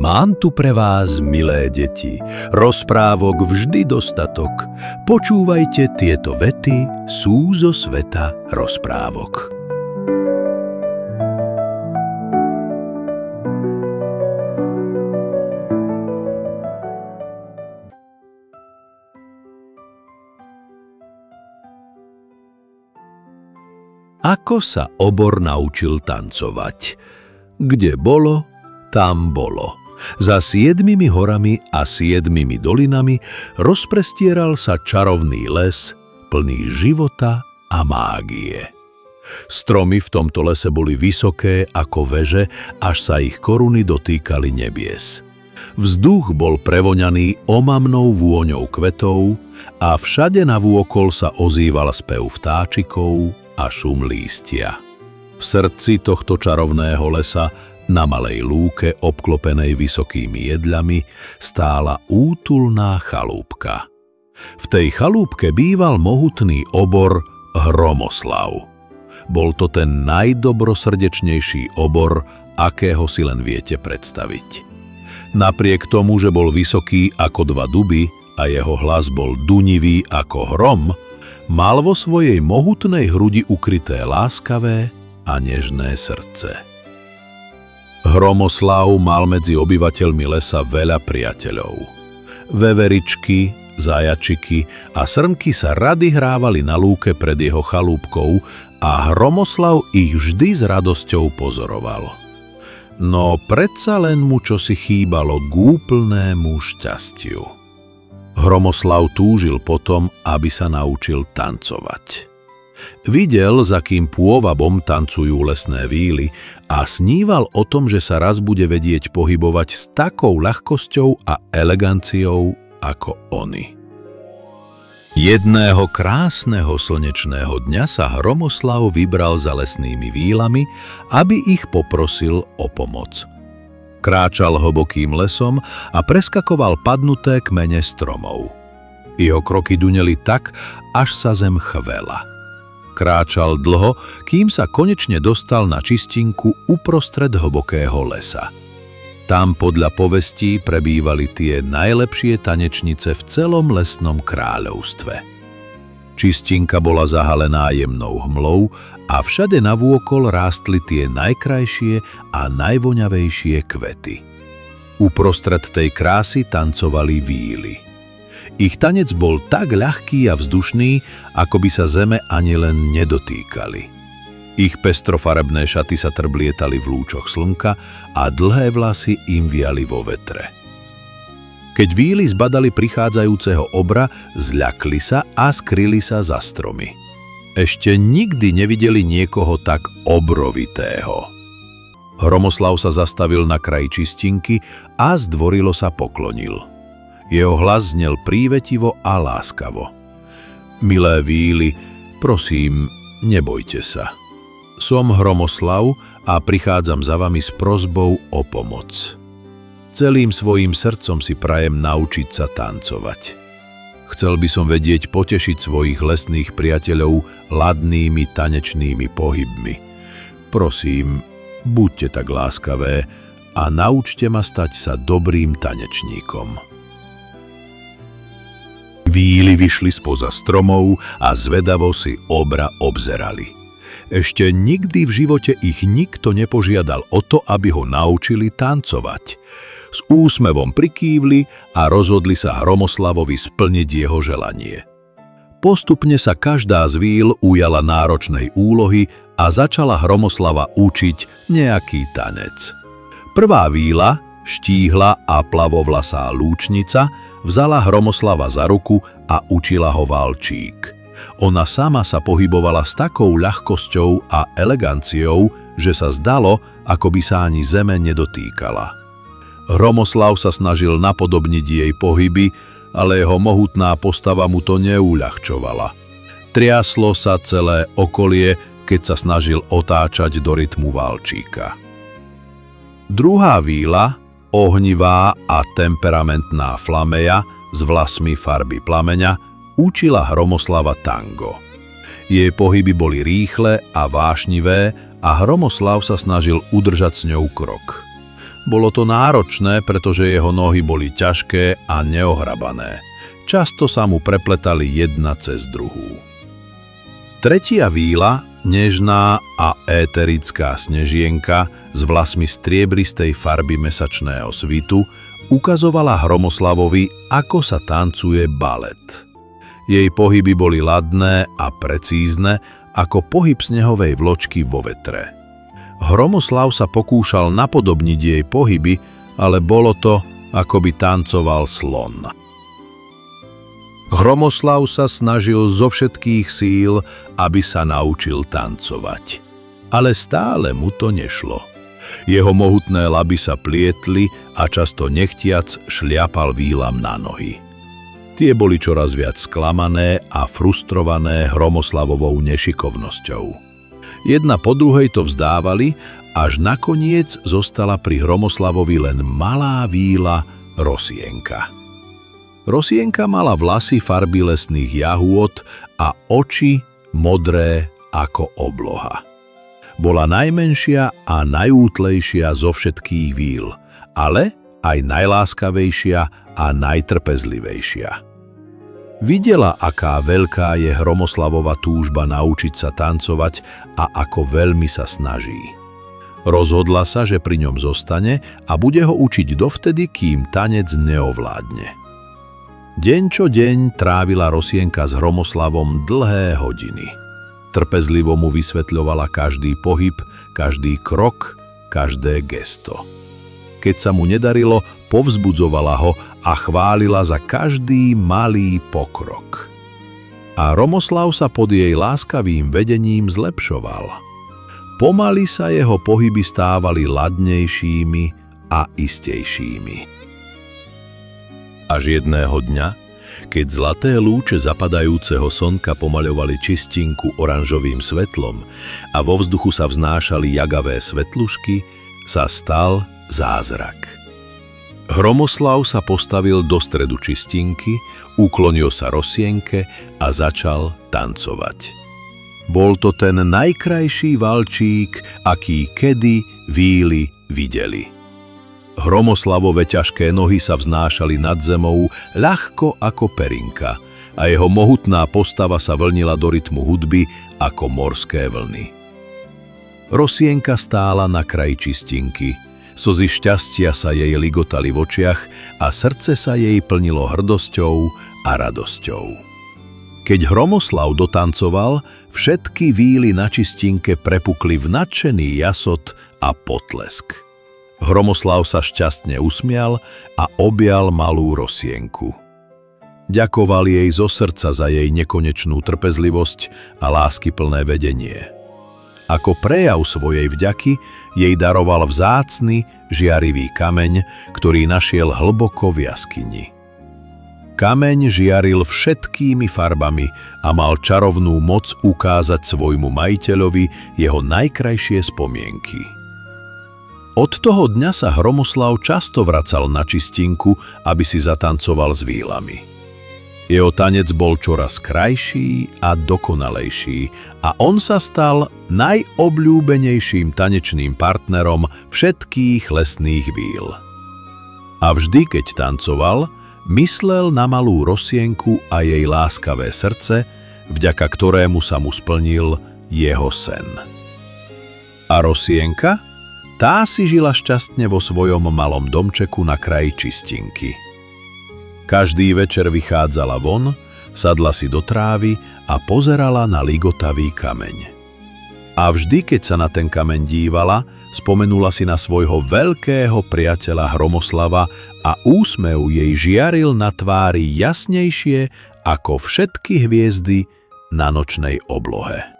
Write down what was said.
Mám tu pre vás, milé deti, rozprávok vždy dostatok. Počúvajte tieto vety, sú zo sveta rozprávok. Ako sa obor naučil tancovať? Kde bolo, tam bolo. Za 7 horami a 7 dolinami rozprestieral sa čarovný les, plný života a mágie. Stromy v tomto lese boli vysoké ako veže, až sa ich koruny dotýkali nebies. Vzduch bol prevoňaný omamnou vôňou kvetov a všade navôkol sa ozýval spev vtáčikov a šum lístia. V srdci tohto čarovného lesa, na malej lúke obklopenej vysokými jedľami, stála útulná chalúbka. V tej chalúbke býval mohutný obor Hromoslav. Bol to ten najdobrosrdečnejší obor, akého si len viete predstaviť. Napriek tomu, že bol vysoký ako 2 duby a jeho hlas bol dunivý ako hrom, mal vo svojej mohutnej hrudi ukryté láskavé a nežné srdce. Hromoslav mal medzi obyvateľmi lesa veľa priateľov. Veveričky, zajačiky a srnky sa rady hrávali na lúke pred jeho chalúbkou a Hromoslav ich vždy s radosťou pozoroval. No predsa len mu čosi chýbalo k úplnému šťastiu. Hromoslav túžil potom, aby sa naučil tancovať. Videl, za kým pôvabom tancujú lesné víly a sníval o tom, že sa raz bude vedieť pohybovať s takou ľahkosťou a eleganciou ako oni. Jedného krásneho slnečného dňa sa Hromoslav vybral za lesnými vílami, aby ich poprosil o pomoc. Kráčal hlbokým lesom a preskakoval padnuté kmene stromov. Jeho kroky duneli tak, až sa zem chvela. Kráčal dlho, kým sa konečne dostal na čistinku uprostred hlbokého lesa. Tam podľa povestí prebývali tie najlepšie tanečnice v celom lesnom kráľovstve. Čistinka bola zahalená jemnou hmlou a všade navôkol rástli tie najkrajšie a najvoňavejšie kvety. Uprostred tej krásy tancovali víly. Ich tanec bol tak ľahký a vzdušný, ako by sa zeme ani len nedotýkali. Ich pestrofarebné šaty sa trblietali v lúčoch slnka a dlhé vlasy im viali vo vetre. Keď víly zbadali prichádzajúceho obra, zľakli sa a skryli sa za stromy. Ešte nikdy nevideli niekoho tak obrovitého. Hromoslav sa zastavil na kraji čistinky a zdvorilo sa poklonil. Jeho hlas znel prívetivo a láskavo. Milé víly, prosím, nebojte sa. Som Hromoslav a prichádzam za vami s prosbou o pomoc. Celým svojím srdcom si prajem naučiť sa tancovať. Chcel by som vedieť potešiť svojich lesných priateľov ladnými tanečnými pohybmi. Prosím, buďte tak láskavé a naučte ma stať sa dobrým tanečníkom. Víly vyšli spoza stromov a zvedavo si obra obzerali. Ešte nikdy v živote ich nikto nepožiadal o to, aby ho naučili tancovať. S úsmevom prikývli a rozhodli sa Hromoslavovi splniť jeho želanie. Postupne sa každá z víl ujala náročnej úlohy a začala Hromoslava učiť nejaký tanec. Prvá víla, štíhla a plavovlasá lúčnica, vzala Hromoslava za ruku a učila ho valčík. Ona sama sa pohybovala s takou ľahkosťou a eleganciou, že sa zdalo, ako by sa ani zeme nedotýkala. Hromoslav sa snažil napodobniť jej pohyby, ale jeho mohutná postava mu to neuľahčovala. Triaslo sa celé okolie, keď sa snažil otáčať do rytmu valčíka. Druhá víla, ohnivá a temperamentná Flameja s vlasmi farby plameňa, učila Hromoslava tango. Jej pohyby boli rýchle a vášnivé a Hromoslav sa snažil udržať s ňou krok. Bolo to náročné, pretože jeho nohy boli ťažké a neohrabané. Často sa mu prepletali jedna cez druhú. Tretia víla, nežná a éterická snežienka s vlasmi striebristej farby mesačného svitu, ukazovala Hromoslavovi, ako sa tancuje balet. Jej pohyby boli ladné a precízne, ako pohyb snehovej vločky vo vetre. Hromoslav sa pokúšal napodobniť jej pohyby, ale bolo to, ako by tancoval slon. Hromoslav sa snažil zo všetkých síl, aby sa naučil tancovať. Ale stále mu to nešlo. Jeho mohutné laby sa plietli a často nechtiac šliapal vílam na nohy. Tie boli čoraz viac sklamané a frustrované Hromoslavovou nešikovnosťou. Jedna po druhej to vzdávali, až nakoniec zostala pri Hromoslavovi len malá víla Rosienka. Rosienka mala vlasy farby lesných jahôd a oči modré ako obloha. Bola najmenšia a najútlejšia zo všetkých víl, ale aj najláskavejšia a najtrpezlivejšia. Videla, aká veľká je Hromoslavova túžba naučiť sa tancovať a ako veľmi sa snaží. Rozhodla sa, že pri ňom zostane a bude ho učiť dovtedy, kým tanec neovládne. Deň čo deň trávila Rosienka s Hromoslavom dlhé hodiny. Trpezlivo mu vysvetľovala každý pohyb, každý krok, každé gesto. Keď sa mu nedarilo, povzbudzovala ho a chválila za každý malý pokrok. A Hromoslav sa pod jej láskavým vedením zlepšoval. Pomaly sa jeho pohyby stávali ladnejšími a istejšími. Až jedného dňa, keď zlaté lúče zapadajúceho slnka pomaľovali čistinku oranžovým svetlom a vo vzduchu sa vznášali jagavé svetlušky, sa stal zázrak. Hromoslav sa postavil do stredu čistinky, uklonil sa Rosienke a začal tancovať. Bol to ten najkrajší valčík, aký kedy víly videli. Hromoslavove ťažké nohy sa vznášali nad zemou ľahko ako perinka a jeho mohutná postava sa vlnila do rytmu hudby ako morské vlny. Rosienka stála na kraji čistinky, slzy šťastia sa jej ligotali v očiach a srdce sa jej plnilo hrdosťou a radosťou. Keď Hromoslav dotancoval, všetky víly na čistinke prepukli v nadšený jasot a potlesk. Hromoslav sa šťastne usmial a objal malú Rosienku. Ďakoval jej zo srdca za jej nekonečnú trpezlivosť a láskyplné vedenie. Ako prejav svojej vďaky jej daroval vzácny, žiarivý kameň, ktorý našiel hlboko v jaskyni. Kameň žiaril všetkými farbami a mal čarovnú moc ukázať svojmu majiteľovi jeho najkrajšie spomienky. Od toho dňa sa Hromoslav často vracal na čistinku, aby si zatancoval s vílami. Jeho tanec bol čoraz krajší a dokonalejší a on sa stal najobľúbenejším tanečným partnerom všetkých lesných víl. A vždy, keď tancoval, myslel na malú Rosienku a jej láskavé srdce, vďaka ktorému sa mu splnil jeho sen. A Rosienka? Tá si žila šťastne vo svojom malom domčeku na kraji čistinky. Každý večer vychádzala von, sadla si do trávy a pozerala na ligotavý kameň. A vždy, keď sa na ten kameň dívala, spomenula si na svojho veľkého priateľa Hromoslava a úsmev jej žiaril na tvári jasnejšie ako všetky hviezdy na nočnej oblohe.